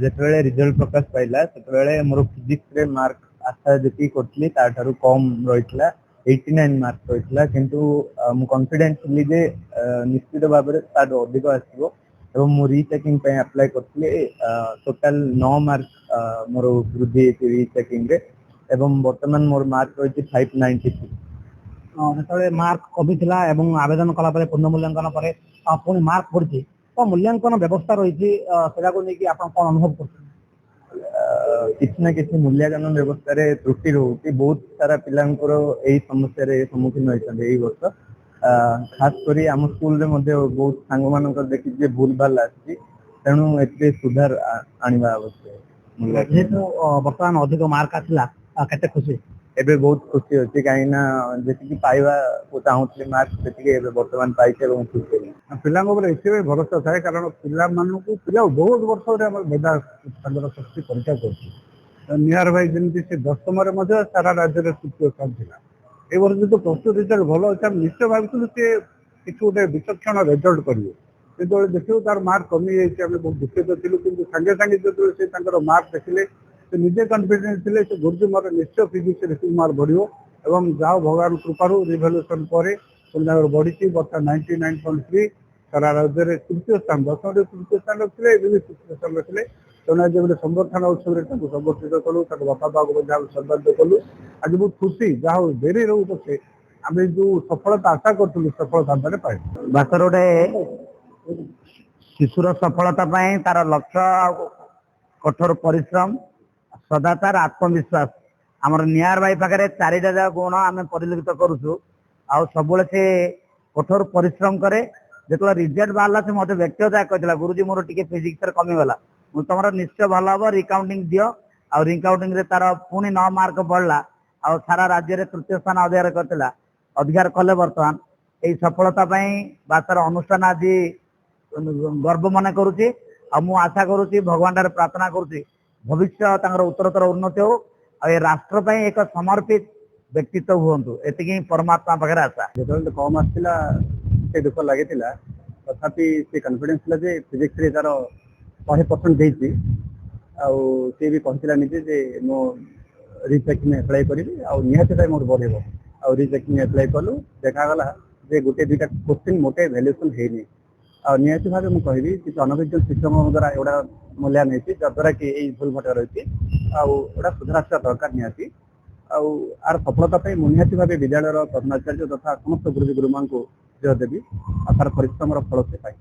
ଯେତେବେଳେ ରିଜଲ୍ଟ ପ୍ରକାଶ ପାଇଲା ସେତେବେଳେ ମୋର ଫିଜିକ୍ସ ରେ ମାର୍କ ଆଶା ଯେତିକି କରିଥିଲି ତାଠାରୁ କମ୍ ରହିଥିଲା 89 ମାର୍କ ରହିଥିଲା କିନ୍ତୁ ମୁଁ କନଫିଡେଣ୍ଟ ଥିଲି ଯେ ନିଶ୍ଚିତ ଭାବରେ ତାଠୁ ଅଧିକ ଆସିବ ଏବଂ ମୁଁ ରିଚେକିଂ ପାଇଁ ଆପ୍ଲାଏ କରିଥିଲି ଟୋଟାଲ 9 ମାର୍କ ମୋର ବୃଦ୍ଧି ହେଇଛି ରିଚେକିଂ ରେ ଏବଂ ବର୍ତ୍ତମାନ ମୋର ମାର୍କ ରହିଛି 593 ଯେତେବେଳେ ମାର୍କ କମିଥିଲା ଏବଂ ଆବେଦନ କଲା ପରେ ପୂର୍ଣ୍ଣ ମୂଲ୍ୟାଙ୍କନ ପରେ ପୁଣି ମାର୍କ ପଡିଛି ତ ମୂଲ୍ୟାଙ୍କନ ବ୍ୟବସ୍ଥା ରହିଛି ସେଟାକୁ ନେଇକି ଆପଣ କଣ ଅନୁଭବ କରୁଛନ୍ତି? କିଛି ନା କିଛି ମୂଲ୍ୟାଙ୍କନ ବ୍ୟବସ୍ଥାରେ ତ୍ରୁଟି ରହୁଛି ବହୁତ ସାରା ପିଲାଙ୍କର ଏଇ ସମସ୍ୟାରେ ସମ୍ମୁଖୀନ ହେଇଛନ୍ତି ଏଇ ବର୍ଷ ଖାସ କରି ଆମ ସ୍କୁଲରେ ମଧ୍ୟ ବହୁତ ସାଙ୍ଗମାନଙ୍କର ଦେଖିଛି ଯେ ଭୁଲ ଭାଲ ଆସିଛି ତେଣୁ ଏଥିରେ ସୁଧାର ଆଣିବା ଆବଶ୍ୟକ। ଯେହେତୁ ବର୍ତ୍ତମାନ ଅଧିକ ମାର୍କ ଆସିଲା କେତେ ଖୁସି? ଏବେ ବହୁତ ଖୁସି ଅଛି କାହିଁକି ନା ଯେତିକି ପାଇବାକୁ ଚାହୁଁଥିଲି ମାର୍କ ସେତିକି ଏବେ ବର୍ତ୍ତମାନ ପାଇଛି ଏବଂ ଖୁସି ଅଛି। ପିଲାଙ୍କ ଉପରେ ଏଥିପାଇଁ ଭରସା ଥାଏ କାରଣ ପିଲା ବହୁତ ବର୍ଷରେ ଆମର ମେଧା ତାଙ୍କର ଶକ୍ତି ପରୀକ୍ଷା କରୁଛି। ନିହାର ଭାଇ ଯେମିତି ସେ ଦଶମରେ ମଧ୍ୟ ସାରା ରାଜ୍ୟରେ ତୃତୀୟ ସ୍ଥାନ ଥିଲା। ଏ ବର୍ଷ ଯେହେତୁ ପ୍ଲସ୍ ଟୁ ରେଜଲ୍ଟ ଭଲ ଅଛି ଆମେ ନିଶ୍ଚୟ ଭାବିଥିଲୁ ସେ କିଛି ଗୋଟେ ବିଚକ୍ଷଣ ରେଜଲ୍ଟ କରିବେ। ଯେତେବେଳେ ଦେଖିବୁ ତାର ମାର୍କ କମିଯାଇଛି ଆମେ ବହୁତ ଦୁଃଖିତ ଥିଲୁ କିନ୍ତୁ ସାଙ୍ଗେ ସାଙ୍ଗେ ଯେତେବେଳେ ସେ ତାଙ୍କର ମାର୍କ ଦେଖିଲେ ସେ ନିଜେ କନଫିଡେନ୍ସ ଥିଲେ ସେ ଗୁରୁଜୀ ମୋର ନିଶ୍ଚୟ ଫିଜିକ୍ସରେ ମାର୍କ ବଢିବ ଏବଂ ଯାହା ଭଗବାନ କୃପାରୁ ରିଭଲ୍ୟୁସନ ପରେ ବଢିଛି ବର୍ତ୍ତମାନ 99.3 ସାରା ରାଜ୍ୟରେ ତୃତୀୟ ସ୍ଥାନ ଦଶମରେ ତୃତୀୟ ସ୍ଥାନ ଥିଲେ ଏବେ ବି ତୃତୀୟ ସ୍ଥାନରେ ଥିଲେ ତେଣୁ ଆଜି ଗୋଟେ ସମ୍ବର୍ଦ୍ଧନା ଉତ୍ସବରେ ତାଙ୍କୁ ସମ୍ବର୍ଦ୍ଧିତ କଲୁ ତାଙ୍କ ବାପା ମାଆଙ୍କୁ ମଧ୍ୟ ଆମେ ସମ୍ମାନିତ କଲୁ। ଆଜି ବହୁତ ଖୁସି ଯାହା ହଉ ଡେରି ରହୁ ପଛେ ଆମେ ଯୋଉ ସଫଳତା ଆଶା କରୁଥିଲୁ ସଫଳତା ଆମେ ପାଇଲୁ। ବାସର ଗୋଟେ ଶିଶୁର ସଫଳତା ପାଇଁ ତାର ଲକ୍ଷ୍ୟ ଆଉ କଠୋର ପରିଶ୍ରମ ସଦାଚାର ଆତ୍ମବିଶ୍ୱାସ ଆମର ନିହାର ଭାଇ ପାଖରେ 4ଟା ଗୁଣ ଆମେ ପରିଲକ୍ଷିତ କରୁଛୁ ଆଉ ସବୁବେଳେ ସେ କଠୋର ପରିଶ୍ରମ କରେ। ଯେତେବେଳେ ରିଜଲ୍ଟ ବାହାରିଲା ସେ ମତେ ବ୍ୟକ୍ତିଗତ କହିଥିଲା ଗୁରୁଜୀ ମୋର ଟିକେ ଫିଜିକ୍ସରେ କମିଗଲା ମୁଁ ତମର ନିଶ୍ଚୟ ଭଲ ହବ ରିକାଉଣ୍ଟିଂ ଦିଅ ଆଉ ରିକାଉଣ୍ଟିଂ ରେ ତାର ପୁଣି 9 ମାର୍କ ବଢିଲା ଆଉ ସାରା ରାଜ୍ୟରେ ତୃତୀୟ ସ୍ଥାନ ଅଧିକାର କଲେ ବର୍ତ୍ତମାନ ଏଇ ସଫଳତା ପାଇଁ ବା ତାର ଅନୁଷ୍ଠାନ ଆଜି ଗର୍ବ ମନେ କରୁଛି ଆଉ ମୁଁ ଆଶା କରୁଛି ଭଗବାନ ଠାରେ ପ୍ରାର୍ଥନା କରୁଛି ଭବିଷ୍ୟ ତାଙ୍କର ଉତ୍ତରତର ଉନ୍ନତି ହଉ ଆଉ ଏ ରାଷ୍ଟ୍ର ପାଇଁ ଏକ ସମର୍ପିତ ବ୍ୟକ୍ତିତ୍ୱ ହୁଅନ୍ତୁ ଏତିକି ପରମାତ୍ମା ପାଖରେ ଆଶା। ଯେତେବେଳେ କମ୍ ଆସିଥିଲା ସେ ଦୁଃଖ ଲାଗିଥିଲା ତଥାପି ସେ କନଫିଡେନ୍ସ ଥିଲା ଯେ ଫିଜିକ୍ସରେ ତାର 100% ଦେଇଛି ଆଉ ସେ ବି କହିଥିଲା ନିଜେ ଯେ ମୁଁ ରିଚେକିଂ ଆପ୍ଲାଏ କରିବି ଆଉ ନିହାତି ଭାଇ ମୋର ବଢିବ ଆଉ ରିଚେକିଂ ଆପ୍ଲାଏ କଲୁ ଦେଖାଗଲା ଯେ ଗୋଟେ ଦୁଇଟା କ୍ୱେଶ୍ଚିନ୍ ମୋଟେ ଭ୍ୟାଲୁଏସନ୍ ହେଇନି ଆଉ ନିହାତି ଭାବେ ମୁଁ କହିବି କିଛି ଅନଭିଜ୍ଞ ଶିକ୍ଷକଙ୍କ ଦ୍ୱାରା ଏଗୁଡ଼ା ମୂଲ୍ୟାୟନ ହେଇଛି ଯାହାଦ୍ୱାରା କି ଏଇ ଭୁଲ ଭଟା ରହିଛି ଆଉ ଏଗୁଡ଼ା ସୁଧାର ଆସିବା ଦରକାର ନିହାତି ଆଉ ଆର ସଫଳତା ପାଇଁ ମୁଁ ନିହାତି ଭାବେ ବିଦ୍ୟାଳୟର ପ୍ରଧାନାଚାର୍ଯ୍ୟ ତଥା ସମସ୍ତ ଗୁରୁଜୀ ଗୁରୁମାଙ୍କୁ ଜୟ ଦେବି ଆଉ ତାର ପରିଶ୍ରମର ଫଳ ସେ ପାଇ।